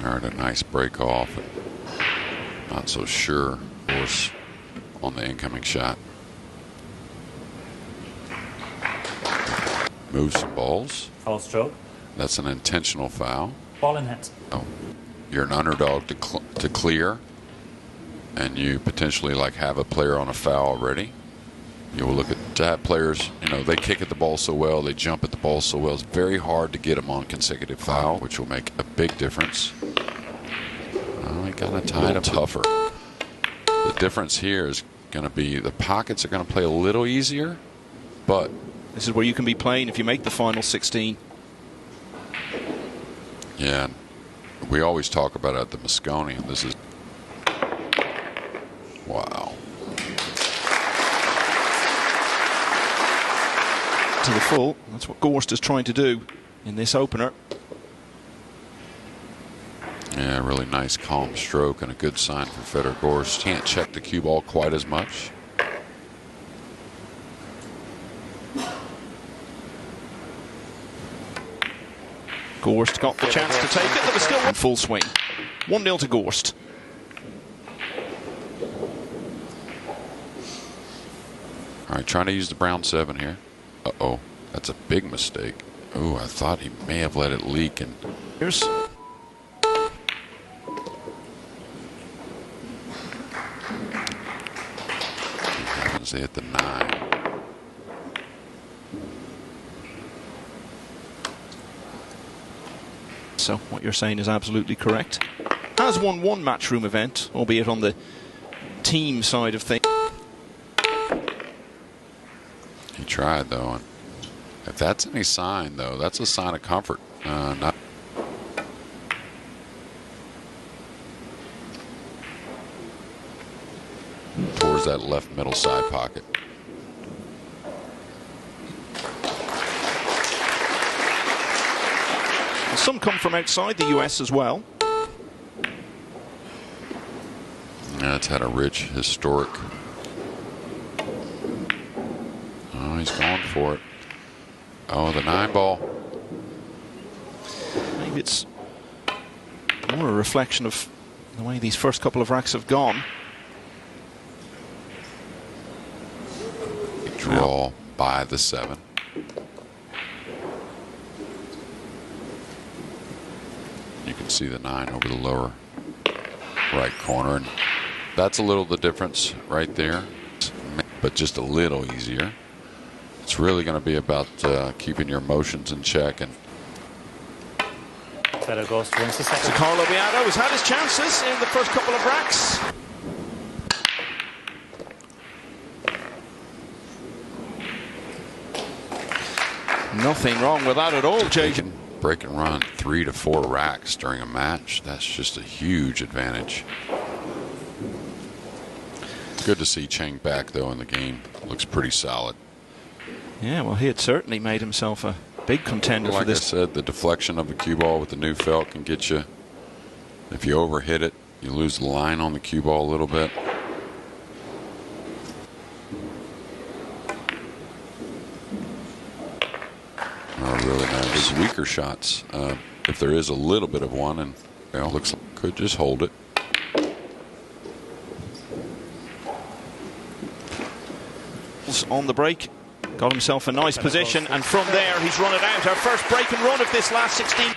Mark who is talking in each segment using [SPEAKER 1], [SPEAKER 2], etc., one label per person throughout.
[SPEAKER 1] Earned a nice break off. And not so sure, of course, on the incoming shot. Move some balls.
[SPEAKER 2] Foul stroke.
[SPEAKER 1] That's an intentional foul.
[SPEAKER 2] Ball in hand.
[SPEAKER 1] Oh, you're an underdog to clear, and you potentially like have a player on a foul already. You will look at to have players, you know, they kick at the ball so well, they jump at the ball so well. It's very hard to get them on consecutive foul, which will make a big difference. He got to tie it up tougher. The difference here is going to be the pockets are going to play a little easier, but
[SPEAKER 3] this is where you can be playing if you make the final 16.
[SPEAKER 1] Yeah, we always talk about it at the Moscone, and this is wow.
[SPEAKER 3] To the full. That's what Gorst is trying to do in this opener.
[SPEAKER 1] Yeah, really nice calm stroke and a good sign for Fedor Gorst. Can't check the cue ball quite as much.
[SPEAKER 3] Gorst got the chance to take it. There was still one full swing. 1-0 to Gorst.
[SPEAKER 1] All right, trying to use the brown 7 here. Uh-oh, that's a big mistake. Oh, I thought he may have let it leak. And
[SPEAKER 3] here's
[SPEAKER 1] they hit the 9.
[SPEAKER 3] So what you're saying is absolutely correct. Has won one matchroom event, albeit on the team side of things.
[SPEAKER 1] He tried, though. And if that's any sign, though, that's a sign of comfort. Not towards that left middle side pocket.
[SPEAKER 3] Some come from outside the US as well.
[SPEAKER 1] Yeah, it's had a rich historic. Oh, he's going for it. Oh, the 9 ball.
[SPEAKER 3] Maybe it's more a reflection of the way these first couple of racks have gone.
[SPEAKER 1] Draw by the 7. You can see the 9 over the lower right corner, and that's a little the difference right there, but just a little easier. It's really going to be about keeping your emotions in check. And
[SPEAKER 2] Fedor Gorst wins the second.
[SPEAKER 3] So Carlo Biado has had his chances in the first couple of racks. Nothing wrong with that at all, Jake.
[SPEAKER 1] Break and run 3 to 4 racks during a match. That's just a huge advantage. Good to see Cheng back, though, in the game. Looks pretty solid.
[SPEAKER 3] Yeah, well, he had certainly made himself a big contender for this.
[SPEAKER 1] Like I said, the deflection of the cue ball with the new felt can get you. If you overhit it, you lose the line on the cue ball a little bit. Really nice. Weaker shots, if there is a little bit of one, and looks like could just hold it.
[SPEAKER 3] On the break, got himself a nice position, and from there he's run it out. Our first break and run of this last 16.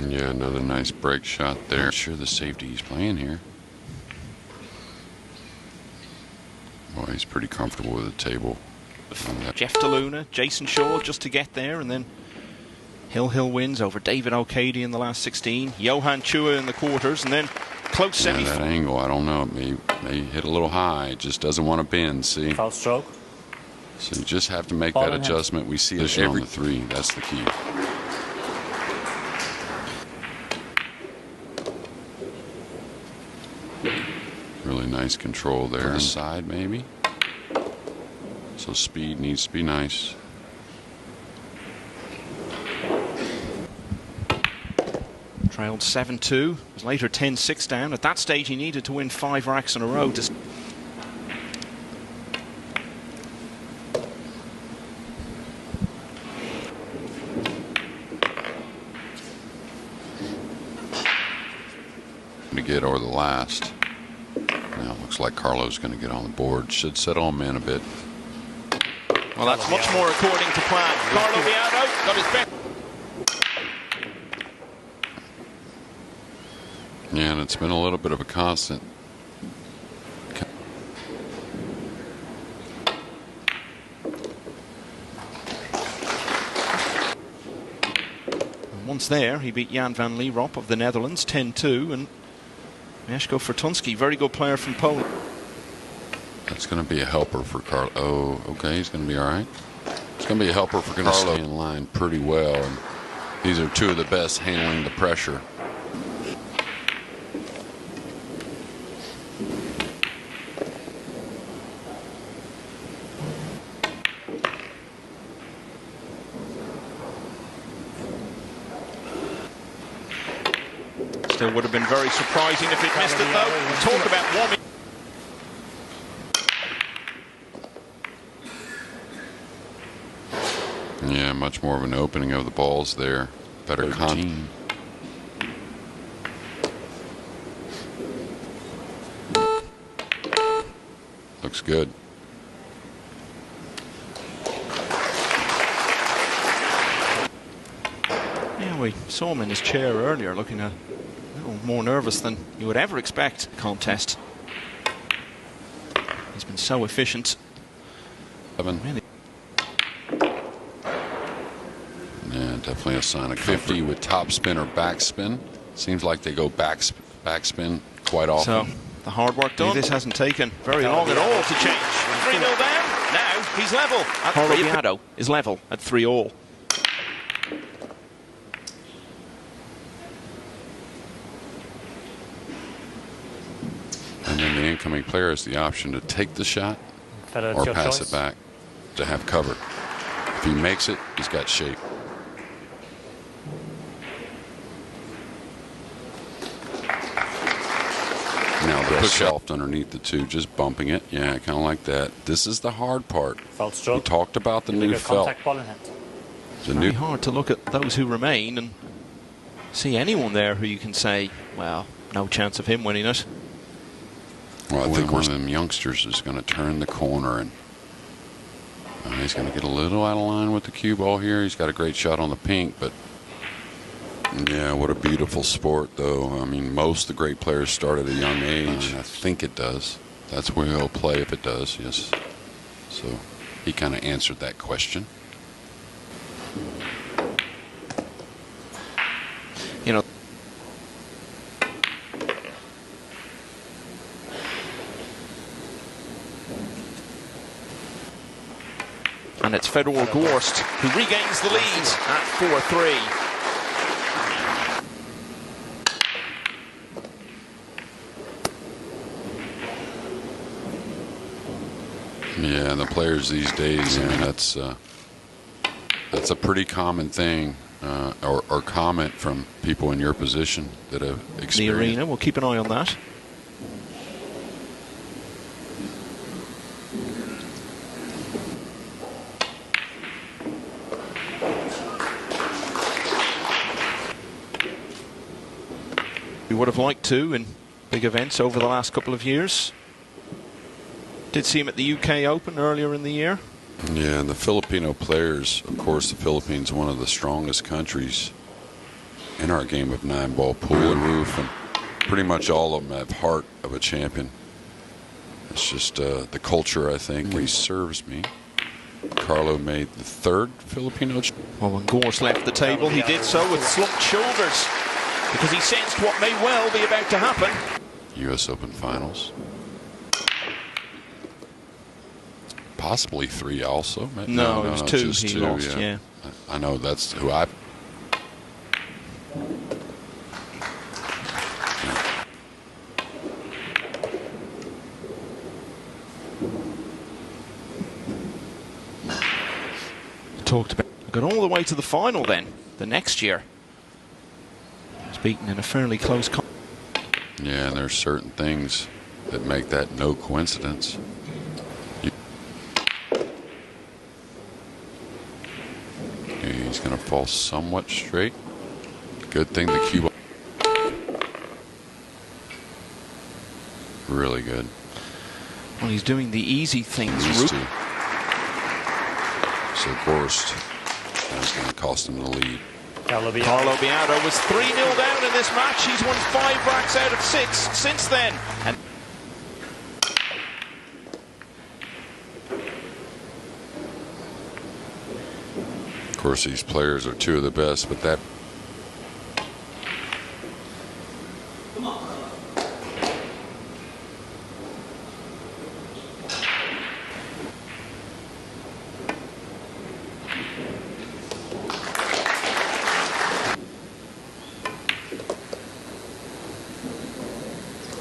[SPEAKER 1] Yeah, another nice break shot there. Sure, the safety he's playing here. Well, he's pretty comfortable with the table.
[SPEAKER 3] Jeff DeLuna, Jason Shaw just to get there, and then Hill wins over David O'Cady in the last 16. Johan Chua in the quarters, and then close semi.
[SPEAKER 1] Yeah, that angle, I don't know. It may hit a little high. It just doesn't want to bend, see?
[SPEAKER 2] Foul stroke.
[SPEAKER 1] So you just have to make that adjustment. We see this on the 3. That's the key. Really nice control there. The side, maybe. So speed needs to be nice.
[SPEAKER 3] Trailed 7-2. Was later 10-6 down. At that stage, he needed to win 5 racks in a row to.
[SPEAKER 1] get or the last. Now it looks like Carlo's going to get on the board. Should settle him in a bit.
[SPEAKER 3] Well, that's much more according to plan. Carlo Biado got his best.
[SPEAKER 1] Yeah, and it's been a little bit of a constant.
[SPEAKER 3] And once there, he beat Jan van Lierop of the Netherlands 10-2, and Mieszko Fortunski, very good player from Poland.
[SPEAKER 1] That's going to be a helper for Carlo. Oh, okay, he's going to be all right. It's going to be a helper for Carlo. Stay in line pretty well, and these are two of the best handling the pressure.
[SPEAKER 3] Still would have been very surprising if he'd missed it, though. Talk about warming.
[SPEAKER 1] Yeah, much more of an opening of the balls there. Better contact. Looks good.
[SPEAKER 3] Yeah, we saw him in his chair earlier, looking a little more nervous than you would ever expect a contest. He's been so efficient.
[SPEAKER 1] Really. Yeah, definitely a sign of 50 with top spin or backspin. Seems like they go backspin quite often.
[SPEAKER 3] So the hard work done. This hasn't taken very long at all to change. 3-0 down. Now he's level. Carlo Biado is level at 3-all.
[SPEAKER 1] And then the incoming player has the option to take the shot or pass it back to have cover. If he makes it, he's got shape. Now the push off underneath the two, just bumping it. Yeah, kind of like that. This is the hard part. We talked about the new felt.
[SPEAKER 3] It's very hard to look at those who remain and see anyone there who you can say, well, no chance of him winning it.
[SPEAKER 1] Well, I think one of them youngsters is going to turn the corner, and he's going to get a little out of line with the cue ball here. He's got a great shot on the pink, but yeah, what a beautiful sport, though. I mean, most of the great players start at a young age. I think it does. That's where he'll play if it does, yes. So he kind of answered that question.
[SPEAKER 3] You know, and it's Fedor Gorst who regains the lead at 4-3.
[SPEAKER 1] Yeah, and the players these days, I mean, that's a pretty common thing, or comment from people in your position that have experienced.
[SPEAKER 3] The arena, we'll keep an eye on that. We would have liked to in big events over the last couple of years. Did see him at the UK Open earlier in the year.
[SPEAKER 1] Yeah, and the Filipino players, of course, the Philippines, one of the strongest countries in our game of 9-ball pool and roof, and pretty much all of them have heart of a champion. It's just the culture, I think. He serves me. Carlo made the third Filipino.
[SPEAKER 3] Well, when Gorst left the table, he did so with slumped shoulders because he sensed what may well be about to happen.
[SPEAKER 1] U.S. Open Finals. Possibly 3 also.
[SPEAKER 3] No, it was 2.
[SPEAKER 1] Just
[SPEAKER 3] he
[SPEAKER 1] 2,
[SPEAKER 3] lost, yeah.
[SPEAKER 1] I know that's who I...
[SPEAKER 3] Talked about. Got all the way to the final then, the next year. He was beaten in a fairly close...
[SPEAKER 1] Yeah, and there's certain things that make that no coincidence. He's going to fall somewhat straight. Good thing the cue. really good.
[SPEAKER 3] Well, he's doing the easy things.
[SPEAKER 1] Used to. So Gorst is going to cost him the lead.
[SPEAKER 3] Carlo Biado was 3-0 down in this match. He's won 5 racks out of 6 since then. And
[SPEAKER 1] of course, these players are two of the best, but that.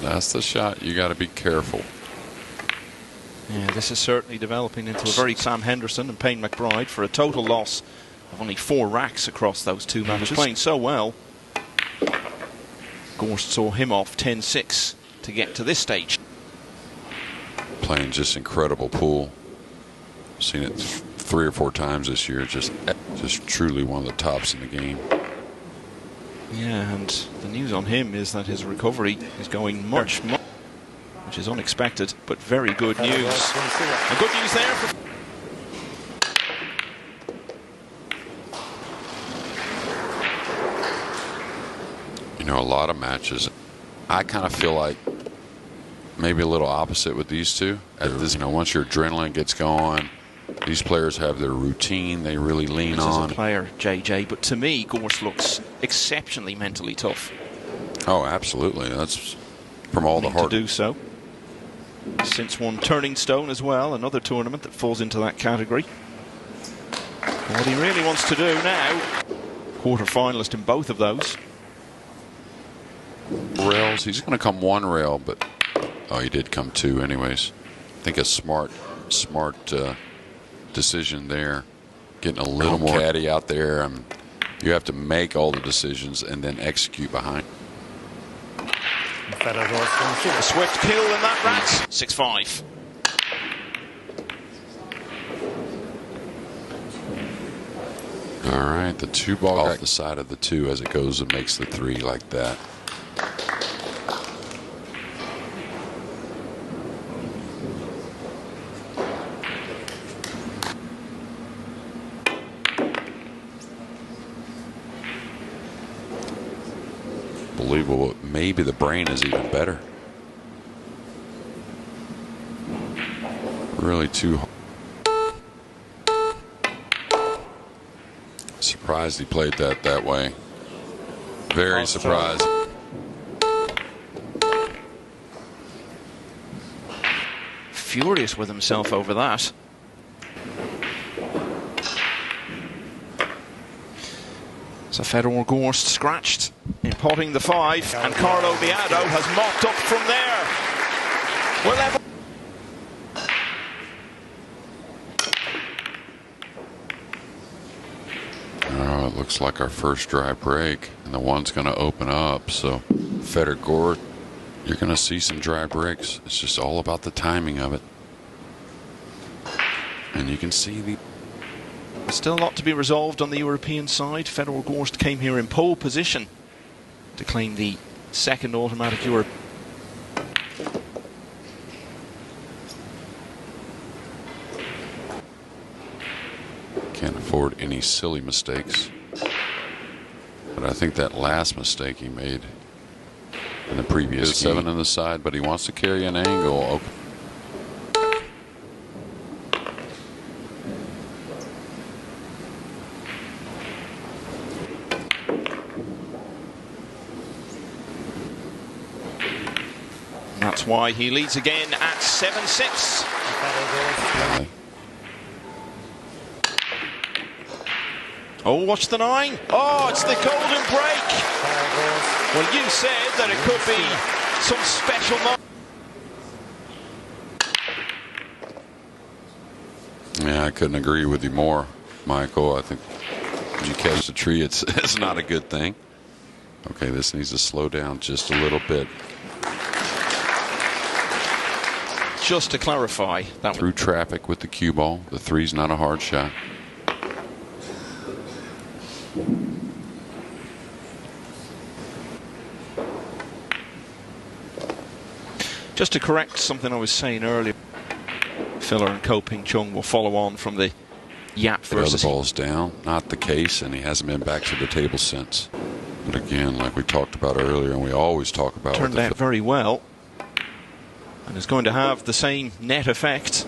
[SPEAKER 1] That's the shot. You got to be careful.
[SPEAKER 3] yeah, this is certainly developing into a very Sam Henderson and Payne McBride for a total loss of only 4 racks across those 2 matches. Playing so well. Gorst saw him off 10-6 to get to this stage.
[SPEAKER 1] Playing just incredible pool. Seen it 3 or 4 times this year. Just truly one of the tops in the game.
[SPEAKER 3] Yeah, and the news on him is that his recovery is going much, which is unexpected, but very good news. And good news there for
[SPEAKER 1] You know, a lot of matches, I kind of feel like maybe a little opposite with these two. At this, you know, once your adrenaline gets going, these players have their routine they really lean on.
[SPEAKER 3] As a player, JJ, but to me, Gorst looks exceptionally mentally tough.
[SPEAKER 1] Oh, absolutely. That's from all the hard
[SPEAKER 3] to do so. Since won Turning Stone as well, another tournament that falls into that category. And what he really wants to do now, quarter-finalist in both of those.
[SPEAKER 1] Rails, he's going to come 1 rail, but oh, he did come 2 anyways. I think a smart decision there. Getting a little more caddy out there. You have to make all the decisions and then execute behind.
[SPEAKER 3] A swift kill in that rack. 6-5.
[SPEAKER 1] All right, the 2 ball off the side of the 2 as it goes and makes the 3 like that. Believable. Maybe the brain is even better. Really too. Surprised he played that way. Very surprised.
[SPEAKER 3] Furious with himself over that. So Fedor Gorst scratched in potting the 5, and Carlo Biado has mopped up from there. We're level.
[SPEAKER 1] Oh, it looks like our first dry break, and the one's going to open up. So Fedor Gorst, you're going to see some dry breaks. It's just all about the timing of it. And you can see the.
[SPEAKER 3] Still a lot to be resolved on the European side. Fedor Gorst came here in pole position to claim the 2nd automatic Europe.
[SPEAKER 1] Can't afford any silly mistakes. But I think that last mistake he made in the previous 7 on the side, but he wants to carry an angle. Okay.
[SPEAKER 3] That's why he leads again at 7-6. Oh, watch the 9. Oh, it's the golden break. Well, you said that it could be some special moment.
[SPEAKER 1] Yeah, I couldn't agree with you more, Michael. I think when you catch the tree, it's not a good thing. Okay, this needs to slow down just a little bit.
[SPEAKER 3] Just to clarify, that
[SPEAKER 1] through traffic with the cue ball, the 3's not a hard shot.
[SPEAKER 3] Just to correct something I was saying earlier, Filler and Ko Ping Chung will follow on from the Yap versus...
[SPEAKER 1] The ball's down. Not the case, and he hasn't been back to the table since. But again, like we talked about earlier, and we always talk about...
[SPEAKER 3] Turned out very well, and is going to have the same net effect.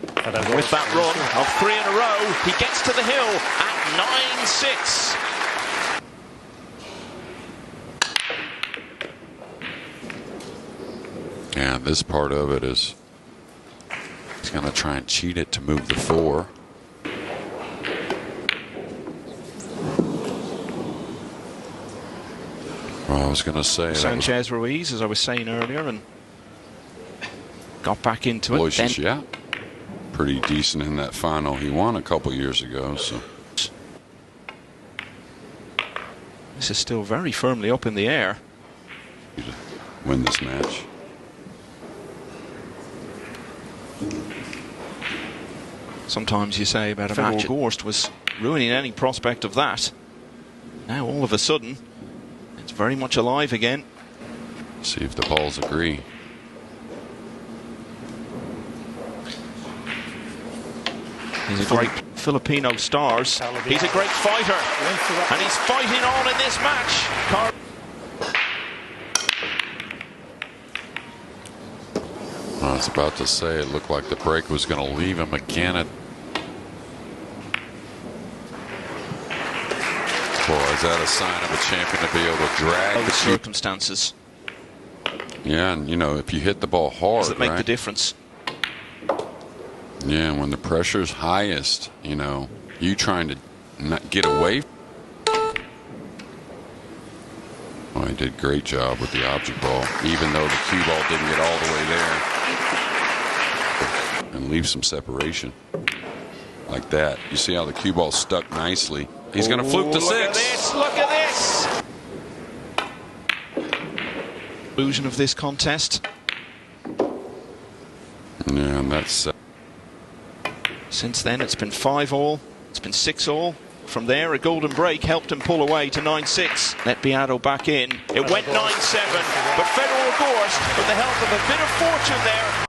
[SPEAKER 3] With that run of 3 in a row, he gets to the hill at 9-6.
[SPEAKER 1] Yeah, this part of it is he's going to try and cheat it to move the 4. Well, I was going to say
[SPEAKER 3] Sanchez Ruiz, as I was saying earlier, and got back into it.
[SPEAKER 1] Aloysius, yeah, pretty decent in that final. He won a couple years ago, so
[SPEAKER 3] this is still very firmly up in the air.
[SPEAKER 1] To win this match.
[SPEAKER 3] Sometimes you say about a Fedor Gorst was ruining any prospect of that. Now all of a sudden, it's very much alive again.
[SPEAKER 1] See if the balls agree.
[SPEAKER 3] He's a great Filipino stars. He's a great fighter, and he's fighting on in this match.
[SPEAKER 1] I was about to say it looked like the break was going to leave him again. Boy, is that a sign of a champion to be able to drag the
[SPEAKER 3] circumstances?
[SPEAKER 1] Yeah, and you know, if you hit the ball hard,
[SPEAKER 3] does it make
[SPEAKER 1] right?
[SPEAKER 3] the difference?
[SPEAKER 1] Yeah, when the pressure's highest, you know, you trying to not get away. Oh, he did a great job with the object ball, even though the cue ball didn't get all the way there. And leave some separation like that. You see how the cue ball stuck nicely. He's going to fluke the 6.
[SPEAKER 3] Look at this! Look at this! Conclusion of this contest.
[SPEAKER 1] Yeah, and that's.
[SPEAKER 3] Since then, it's been 5-all. It's been 6-all. From there, a golden break helped him pull away to 9-6. Let Biado back in. It went 9-7, but Fedor Gorst, with the help of a bit of fortune there,